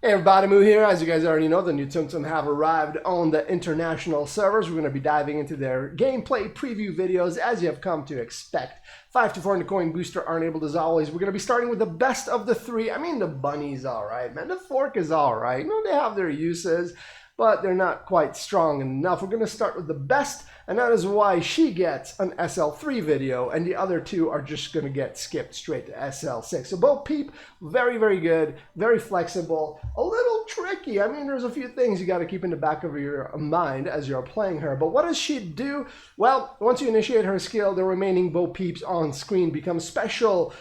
Hey everybody, Moo here. As you guys already know, the new Tsum Tsum have arrived on the international servers. We're going to be diving into their gameplay preview videos as you have come to expect. 5 to 4 in the coin booster are enabled as always. We're going to be starting with the best of the three. I mean, the bunny's alright, man. The fork is alright. You know, they have their uses, but they're not quite strong enough. We're going to start with the best, and that is why she gets an SL3 video, and the other two are just going to get skipped straight to SL6. So Bo Peep, very, very good, very flexible, a little tricky. I mean, there's a few things you got to keep in the back of your mind as you're playing her. But what does she do? Well, once you initiate her skill, the remaining Bo Peeps on screen become special,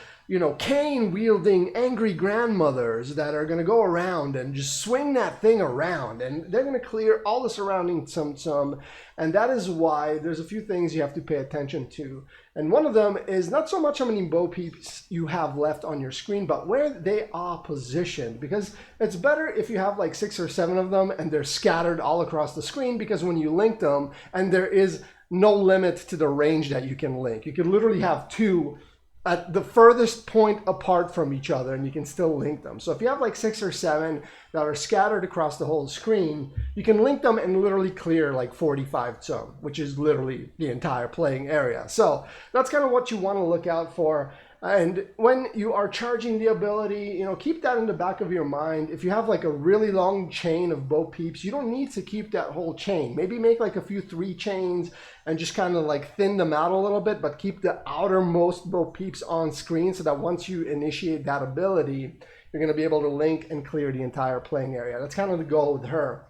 cane-wielding angry grandmothers that are going to go around and just swing that thing around, and they're going to clear all the surrounding Tsum Tsum, and that is why there's a few things you have to pay attention to. And one of them is not so much how many Bo Peeps you have left on your screen, but where they are positioned, because it's better if you have like 6 or 7 of them and they're scattered all across the screen, because when you link them, and there is no limit to the range that you can link. You can literally have 2 at the furthest point apart from each other, and you can still link them. So if you have like 6 or 7 that are scattered across the whole screen, you can link them and literally clear like 45 Tsum, which is literally the entire playing area. So that's kind of what you want to look out for. And when you are charging the ability, keep that in the back of your mind. If you have like a really long chain of Bo Peeps, you don't need to keep that whole chain. Maybe make like a few 3 chains and just kind of like thin them out a little bit, but keep the outermost Bo Peeps on screen so that once you initiate that ability, you're going to be able to link and clear the entire playing area. That's kind of the goal with her.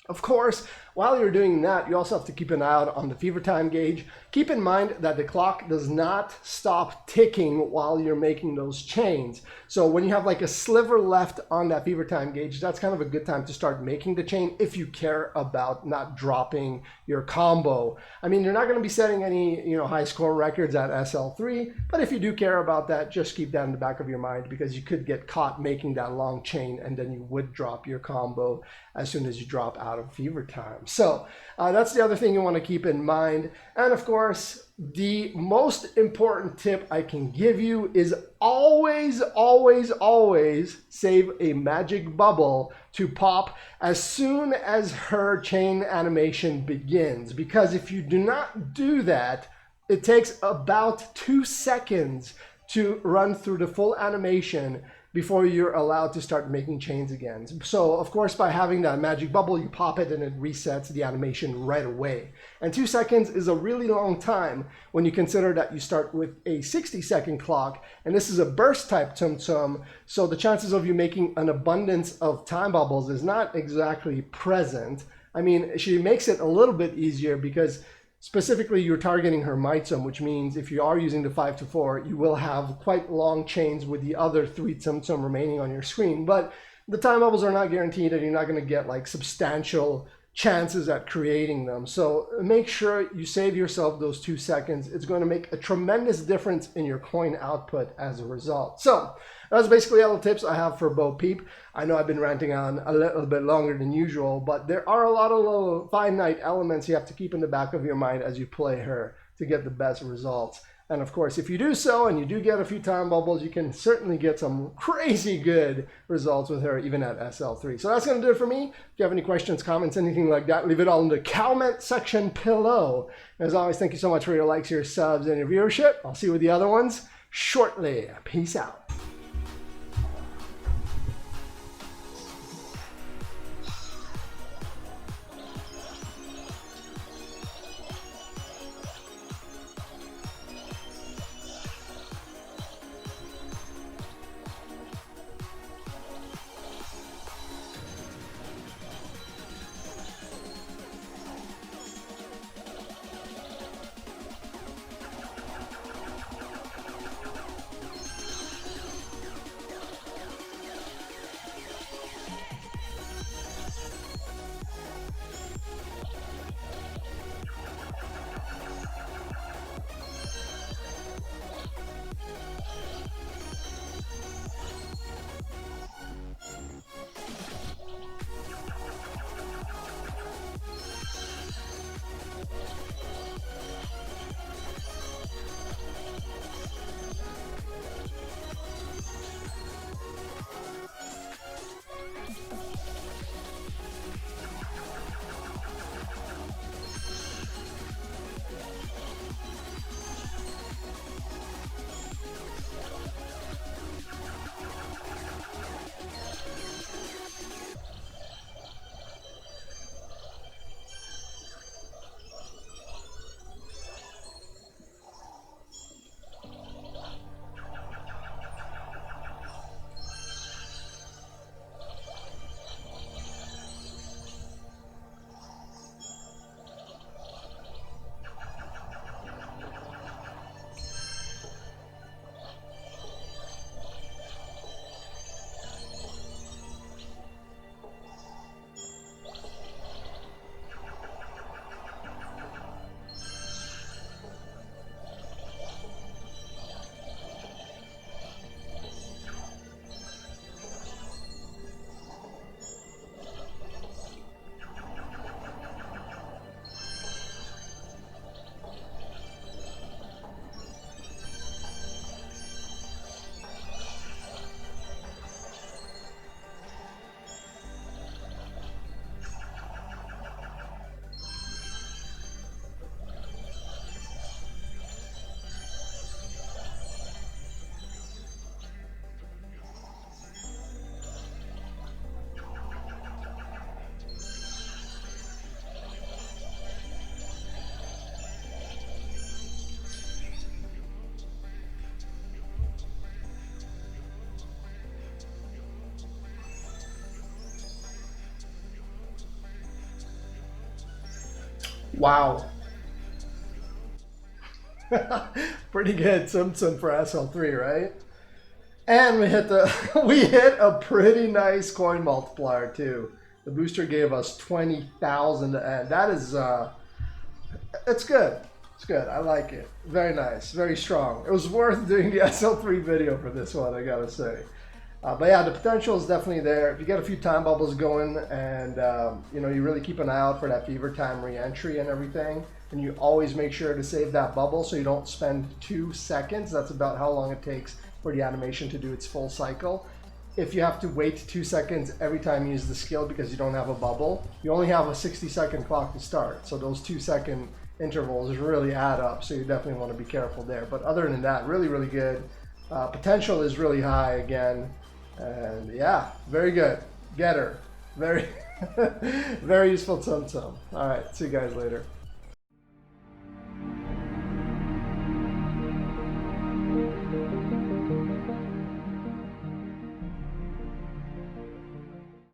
Of course, while you're doing that, you also have to keep an eye out on the fever time gauge. Keep in mind that the clock does not stop ticking while you're making those chains. So when you have like a sliver left on that fever time gauge, that's kind of a good time to start making the chain if you care about not dropping your combo. I mean, you're not going to be setting any, high score records at SL3, but if you do care about that, just keep that in the back of your mind, because you could get caught making that long chain and then you would drop your combo as soon as you drop out of fever time. So that's the other thing you want to keep in mind. And of course, the most important tip I can give you is always, always, always save a magic bubble to pop as soon as her chain animation begins. Because if you do not do that, it takes about 2 seconds to run through the full animation before you're allowed to start making chains again. So of course, by having that magic bubble, you pop it and it resets the animation right away. And 2 seconds is a really long time when you consider that you start with a 60-second clock, and this is a burst type Tsum Tsum, so the chances of you making an abundance of time bubbles is not exactly present. I mean, she makes it a little bit easier because specifically, you're targeting her Tsum, which means if you are using the 5 to 4, you will have quite long chains with the other 3 Tsum Tsum remaining on your screen. But the time bubbles are not guaranteed, and you're not going to get like substantial chances at creating them. So make sure you save yourself those 2 seconds. It's going to make a tremendous difference in your coin output as a result. So that's basically all the tips I have for Bo Peep. I know I've been ranting on a little bit longer than usual, but there are a lot of little finite elements you have to keep in the back of your mind as you play her to get the best results. And of course, if you do so and you do get a few time bubbles, you can certainly get some crazy good results with her, even at SL3. So that's going to do it for me. If you have any questions, comments, anything like that, leave it all in the comment section below. As always, thank you so much for your likes, your subs, and your viewership. I'll see you with the other ones shortly. Peace out. Wow. Pretty good Tsum Tsum for SL3, right? And we hit we hit a pretty nice coin multiplier too. The booster gave us 20,000 to end. That is it's good. It's good. I like it. Very nice. Very strong. It was worth doing the SL3 video for this one, I gotta say. But yeah, the potential is definitely there. If you get a few time bubbles going and you know, you really keep an eye out for that fever time re-entry and everything, and you always make sure to save that bubble so you don't spend 2 seconds. That's about how long it takes for the animation to do its full cycle. If you have to wait 2 seconds every time you use the skill because you don't have a bubble, you only have a 60-second clock to start. So those 2-second intervals really add up. So you definitely want to be careful there. But other than that, really, really good. Potential is really high again. And yeah, very good. Getter. Very, very useful Tsum Tsum. All right, see you guys later.